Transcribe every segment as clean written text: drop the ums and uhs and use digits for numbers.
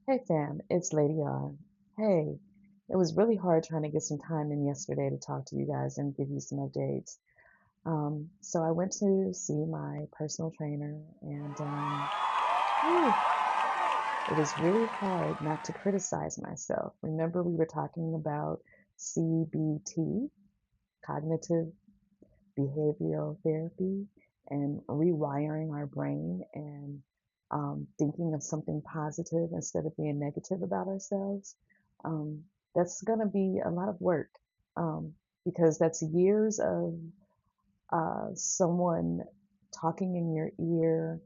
Hey fam, it's Lady R. Hey, it was really hard trying to get some time in yesterday to talk to you guys and give you some updates. So I went to see my personal trainer and whew, it was really hard not to criticize myself. Remember we were talking about CBT, cognitive behavioral therapy, and rewiring our brain and thinking of something positive instead of being negative about ourselves. Um, that's going to be a lot of work um, because that's years of someone talking in your ear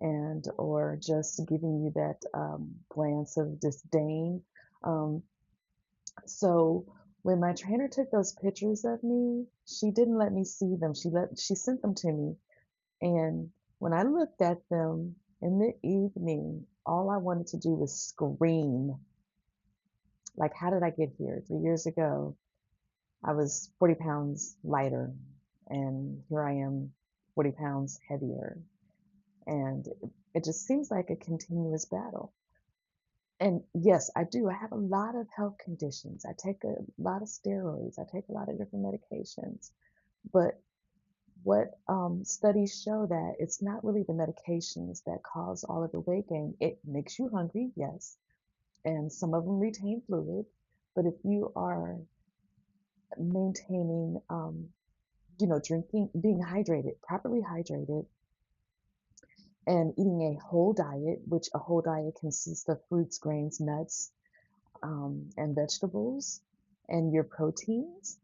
and or just giving you that glance of disdain. Um, so when my trainer took those pictures of me, she didn't let me see them. She sent them to me. And when I looked at them in the evening, all I wanted to do was scream. Like, how did I get here? 3 years ago, I was 40 pounds lighter, and here I am 40 pounds heavier. And it just seems like a continuous battle. And yes, I do. I have a lot of health conditions. I take a lot of steroids. I take a lot of different medications. But what studies show that it's not really the medications that cause all of the weight gain. It makes you hungry, yes, and some of them retain fluid. But if you are maintaining, drinking, being hydrated, properly hydrated, and eating a whole diet, which a whole diet consists of fruits, grains, nuts, and vegetables, and your proteins,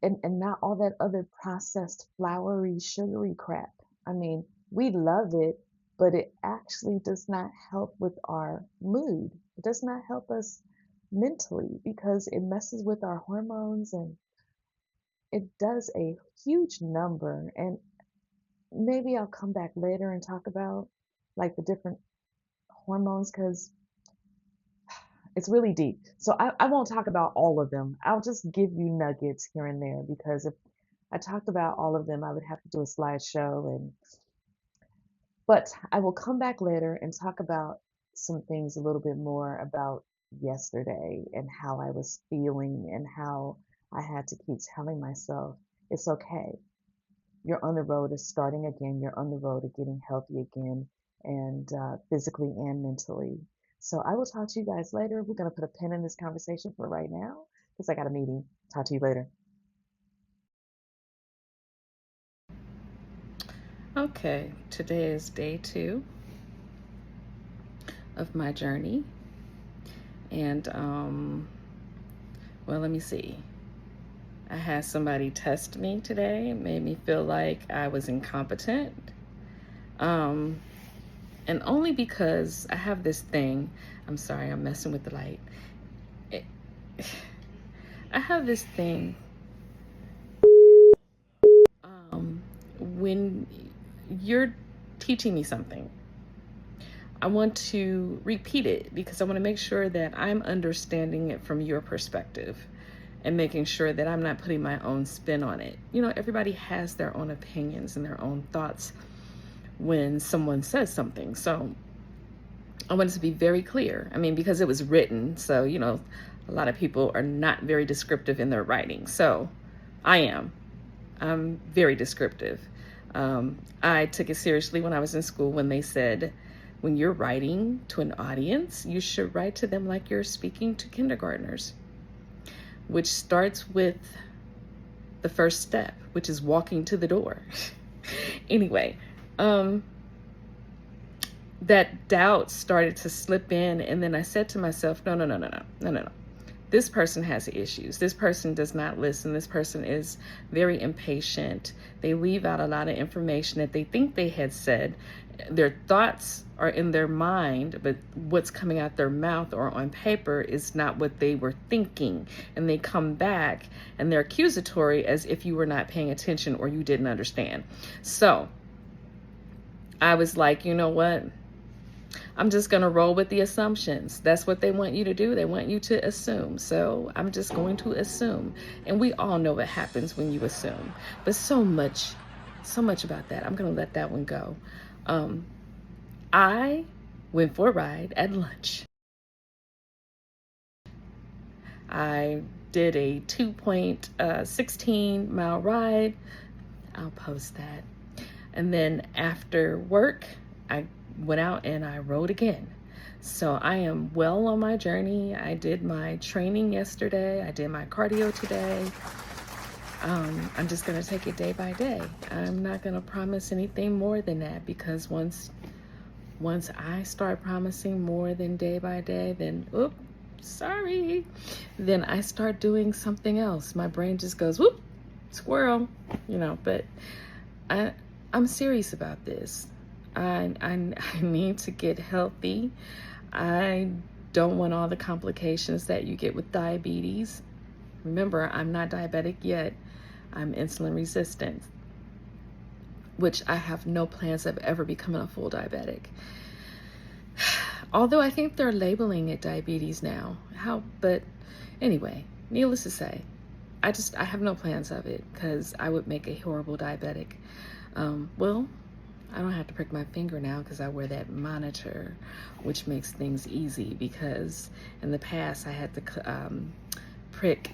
and not all that other processed, floury, sugary crap. I mean, we love it, but it actually does not help with our mood. It does not help us mentally because it messes with our hormones and it does a huge number. And maybe I'll come back later and talk about like the different hormones because it's really deep. So I won't talk about all of them. I'll just give you nuggets here and there because if I talked about all of them, I would have to do a slideshow but I will come back later and talk about some things a little bit more about yesterday and how I was feeling and how I had to keep telling myself it's okay. You're on the road to starting again. You're on the road to getting healthy again and physically and mentally. So I will talk to you guys later. We're going to put a pin in this conversation for right now because I got a meeting. Talk to you later. Okay, today is day 2 of my journey. And, well, let me see. I had somebody test me today. It made me feel like I was incompetent. Um, and only because I have this thing. I'm sorry, I'm messing with the light. It, I have this thing. When you're teaching me something, I want to repeat it because I want to make sure that I'm understanding it from your perspective and making sure that I'm not putting my own spin on it. You know, everybody has their own opinions and their own thoughts when someone says something. So I want it to be very clear. I mean, because it was written, so, a lot of people are not very descriptive in their writing. So I am. I'm very descriptive. I took it seriously when I was in school when they said, when you're writing to an audience, you should write to them like you're speaking to kindergartners, which starts with the first step, which is walking to the door. Anyway, that doubt started to slip in, and then I said to myself, no. This person has issues. This person does not listen. This person is very impatient. They leave out a lot of information that they think they had said. Their thoughts are in their mind, but what's coming out their mouth or on paper is not what they were thinking. And they come back and they're accusatory as if you were not paying attention or you didn't understand. So I was like, you know what? I'm just going to roll with the assumptions. That's what they want you to do. They want you to assume. So I'm just going to assume. And we all know what happens when you assume. But so much about that. I'm going to let that one go. I went for a ride at lunch. I did a 2.16 mile ride. I'll post that. And then after work, I went out and I rode again. So I am well on my journey. I did my training yesterday. I did my cardio today. I'm just going to take it day by day. I'm not going to promise anything more than that, because once I start promising more than day by day, then sorry, then I start doing something else. My brain just goes whoop, squirrel, but I'm serious about this. I need to get healthy. I don't want all the complications that you get with diabetes. Remember, I'm not diabetic yet. I'm insulin resistant, which I have no plans of ever becoming a full diabetic. Although I think they're labeling it diabetes now. But anyway, needless to say, I have no plans of it, because I would make a horrible diabetic. Well, I don't have to prick my finger now because I wear that monitor, which makes things easy, because in the past I had to prick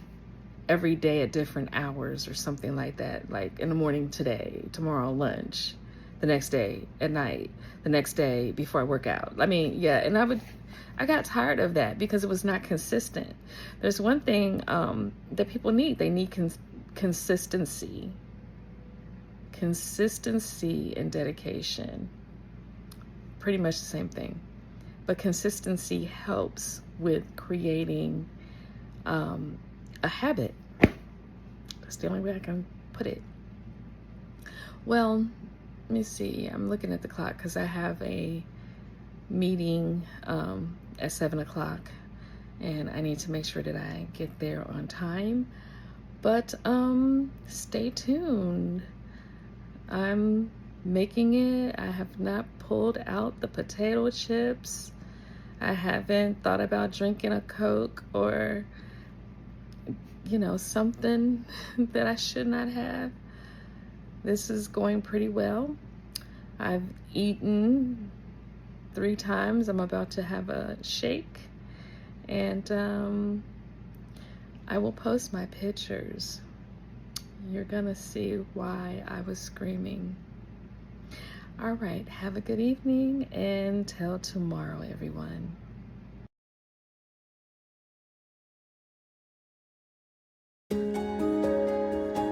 every day at different hours or something like that, like in the morning today, tomorrow lunch, the next day at night, the next day before I work out. And I got tired of that because it was not consistent. There's one thing that people need. They need consistency and dedication. Pretty much the same thing. But consistency helps with creating a habit. That's the only way I can put it. Well, let me see. I'm looking at the clock because I have a meeting at 7 o'clock, and I need to make sure that I get there on time. But stay tuned. I'm making it. I have not pulled out the potato chips. I haven't thought about drinking a Coke or something that I should not have. This is going pretty well. I've eaten 3 times. I'm about to have a shake, and I will post my pictures. You're gonna see why I was screaming. All right, have a good evening, and till tomorrow, everyone.